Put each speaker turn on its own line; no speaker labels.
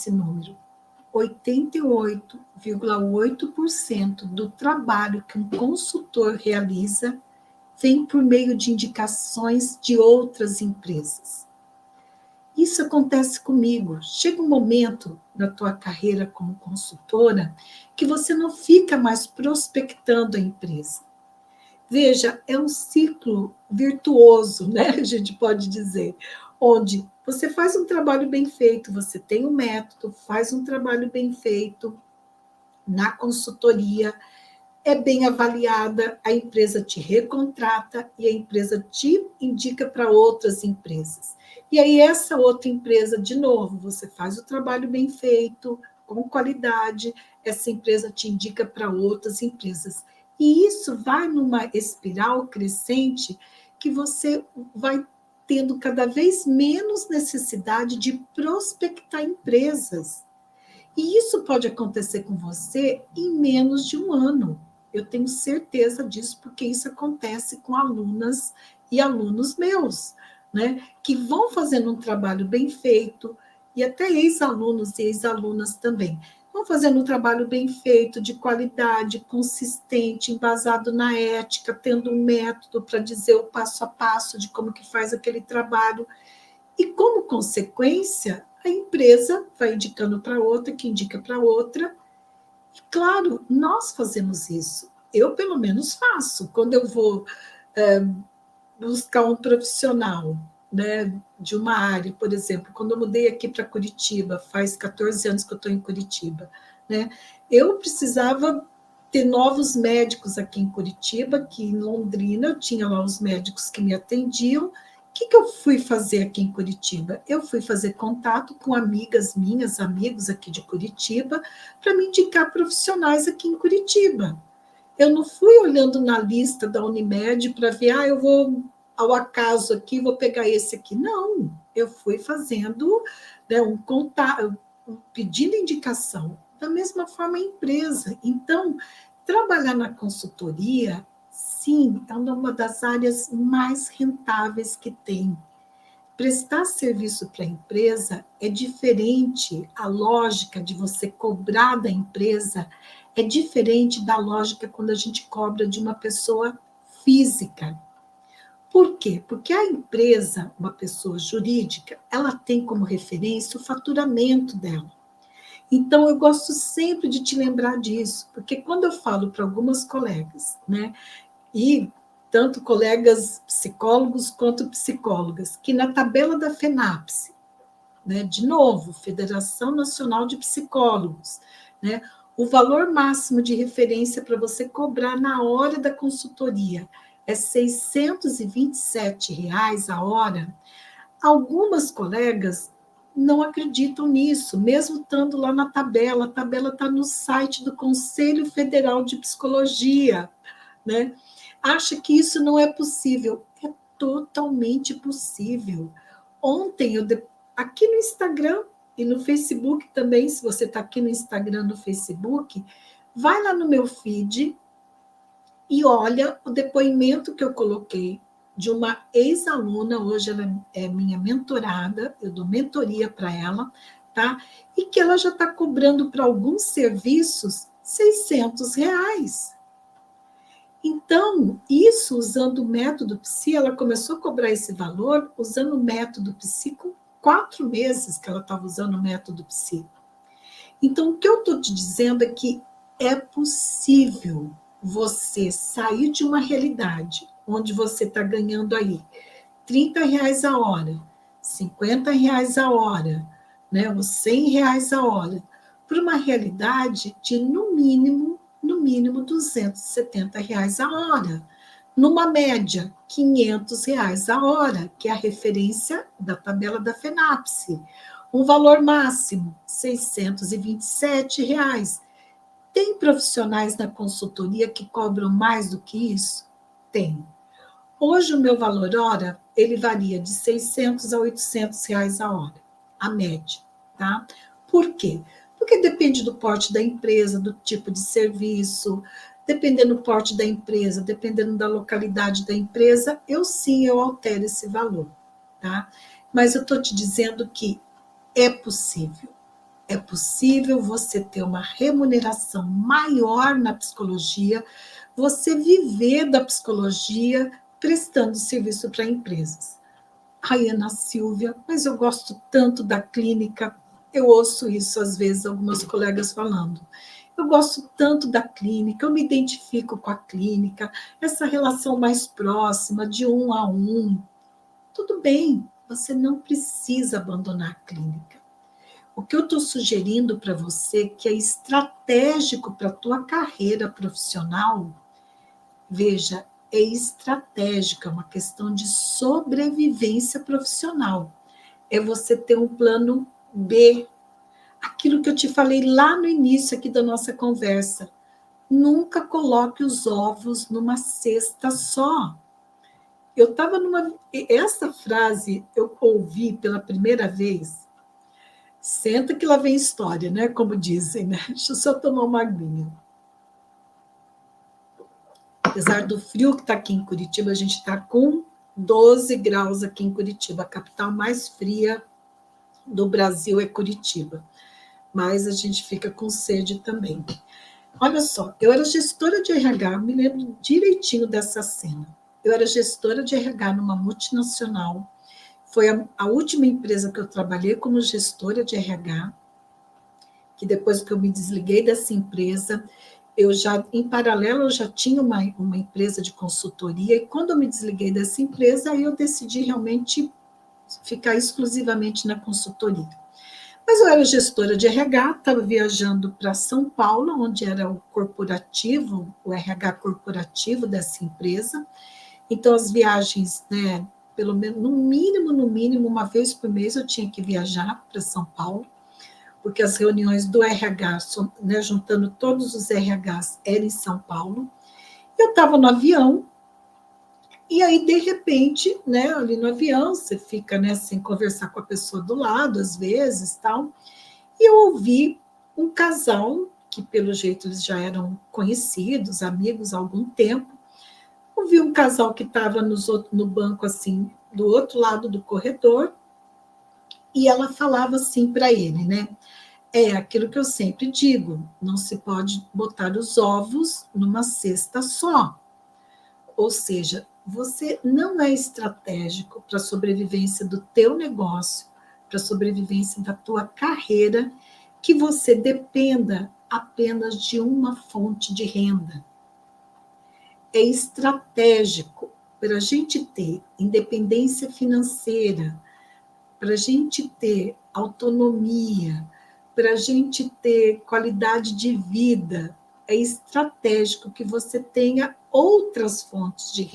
esse número. 88,8% do trabalho que um consultor realiza vem por meio de indicações de outras empresas. Isso acontece comigo. Chega um momento na tua carreira como consultora que você não fica mais prospectando a empresa. Veja, é um ciclo virtuoso, né? A gente pode dizer, onde você faz um trabalho bem feito, você tem um método, faz um trabalho bem feito na consultoria, é bem avaliada, a empresa te recontrata e a empresa te indica para outras empresas. E aí, essa outra empresa, de novo, você faz o trabalho bem feito, com qualidade, essa empresa te indica para outras empresas. E isso vai numa espiral crescente que você vai tendo cada vez menos necessidade de prospectar empresas. E isso pode acontecer com você em menos de um ano. Eu tenho certeza disso, porque isso acontece com alunas e alunos meus, né? Que vão fazendo um trabalho bem feito, e até ex-alunos e ex-alunas também. Vão fazendo um trabalho bem feito, de qualidade, consistente, embasado na ética, tendo um método para dizer o passo a passo de como que faz aquele trabalho. E, como consequência, a empresa vai indicando para outra, que indica para outra. E, claro, nós fazemos isso. Eu, pelo menos, faço. Quando eu vou buscar um profissional, né, de uma área, por exemplo, quando eu mudei aqui para Curitiba, faz 14 anos que eu estou em Curitiba, né, eu precisava ter novos médicos aqui em Curitiba, que em Londrina eu tinha lá os médicos que me atendiam. O que eu fui fazer aqui em Curitiba? Eu fui fazer contato com amigas minhas, amigos aqui de Curitiba, para me indicar profissionais aqui em Curitiba. Eu não fui olhando na lista da Unimed para ver, eu vou ao acaso aqui, vou pegar esse aqui. Não, eu fui fazendo, né, um contato, pedindo indicação. Da mesma forma, a empresa. Então, trabalhar na consultoria, sim, é uma das áreas mais rentáveis que tem. Prestar serviço para a empresa é diferente, a lógica de você cobrar da empresa é diferente da lógica quando a gente cobra de uma pessoa física. Por quê? Porque a empresa, uma pessoa jurídica, ela tem como referência o faturamento dela. Então, eu gosto sempre de te lembrar disso, porque quando eu falo para algumas colegas, né, e tanto colegas psicólogos quanto psicólogas, que na tabela da FENAPSE, né, de novo, Federação Nacional de Psicólogos, né, o valor máximo de referência para você cobrar na hora da consultoria é R$ 627 a hora. Algumas colegas não acreditam nisso, mesmo estando lá na tabela. A tabela está no site do Conselho Federal de Psicologia, né? Acha que isso não é possível. É totalmente possível. Ontem, aqui no Instagram e no Facebook também, se você está aqui no Instagram, no Facebook, vai lá no meu feed e olha o depoimento que eu coloquei de uma ex-aluna, hoje ela é minha mentorada, eu dou mentoria para ela, tá? E que ela já está cobrando para alguns serviços R$ 600. Então, isso usando o método Psi, ela começou a cobrar esse valor usando o método Psi com 4 meses que ela estava usando o método Psi. Então, o que eu estou te dizendo é que é possível você sair de uma realidade onde você está ganhando aí R$ 30 a hora, R$ 50 a hora, né, ou R$ 100 a hora, para uma realidade de, no mínimo, R$ 270 a hora. Numa média, R$ 500 a hora, que é a referência da tabela da FENAPSE. Um valor máximo, R$ 627. Tem profissionais na consultoria que cobram mais do que isso? Tem. Hoje, o meu valor hora, ele varia de R$ 600 a R$ 800 a hora, a média, tá? Por quê? Porque depende do porte da empresa, do tipo de serviço, dependendo do porte da empresa, dependendo da localidade da empresa, eu altero esse valor, tá? Mas eu estou te dizendo que é possível. É possível você ter uma remuneração maior na psicologia, você viver da psicologia prestando serviço para empresas. Ai, Ana Silvia, mas eu gosto tanto da clínica. Eu ouço isso às vezes, algumas colegas falando. Eu gosto tanto da clínica, eu me identifico com a clínica, essa relação mais próxima, de um a um. Tudo bem, você não precisa abandonar a clínica. O que eu estou sugerindo para você, que é estratégico para a tua carreira profissional, veja, é estratégica, é uma questão de sobrevivência profissional. É você ter um plano B. Aquilo que eu te falei lá no início aqui da nossa conversa. Nunca coloque os ovos numa cesta só. Eu estava numa. Essa frase eu ouvi pela primeira vez. Senta que lá vem história, né? Como dizem, né? Deixa eu só tomar uma aguinha. Apesar do frio que está aqui em Curitiba, a gente está com 12 graus aqui em Curitiba. A capital mais fria do Brasil é Curitiba. Mas a gente fica com sede também. Olha só, eu era gestora de RH, me lembro direitinho dessa cena. Eu era gestora de RH numa multinacional. Foi a última empresa que eu trabalhei como gestora de RH, que depois que eu me desliguei dessa empresa, eu já, em paralelo, eu já tinha uma empresa de consultoria, e quando eu me desliguei dessa empresa, aí eu decidi realmente ficar exclusivamente na consultoria. Mas eu era gestora de RH, estava viajando para São Paulo, onde era o corporativo, o RH corporativo dessa empresa. Então, as viagens, né, pelo menos, no mínimo, uma vez por mês eu tinha que viajar para São Paulo, porque as reuniões do RH, né, juntando todos os RHs, eram em São Paulo. Eu estava no avião, e aí, de repente, né, ali no avião, você fica, né, sem conversar com a pessoa do lado, às vezes, tal. E eu ouvi um casal, que pelo jeito eles já eram conhecidos, amigos há algum tempo. Ouvi um casal que estava no banco, assim, do outro lado do corredor, e ela falava assim para ele, né? É aquilo que eu sempre digo, não se pode botar os ovos numa cesta só. Ou seja, você não é estratégico para a sobrevivência do teu negócio, para a sobrevivência da tua carreira, que você dependa apenas de uma fonte de renda. É estratégico para a gente ter independência financeira, para a gente ter autonomia, para a gente ter qualidade de vida. É estratégico que você tenha outras fontes de renda.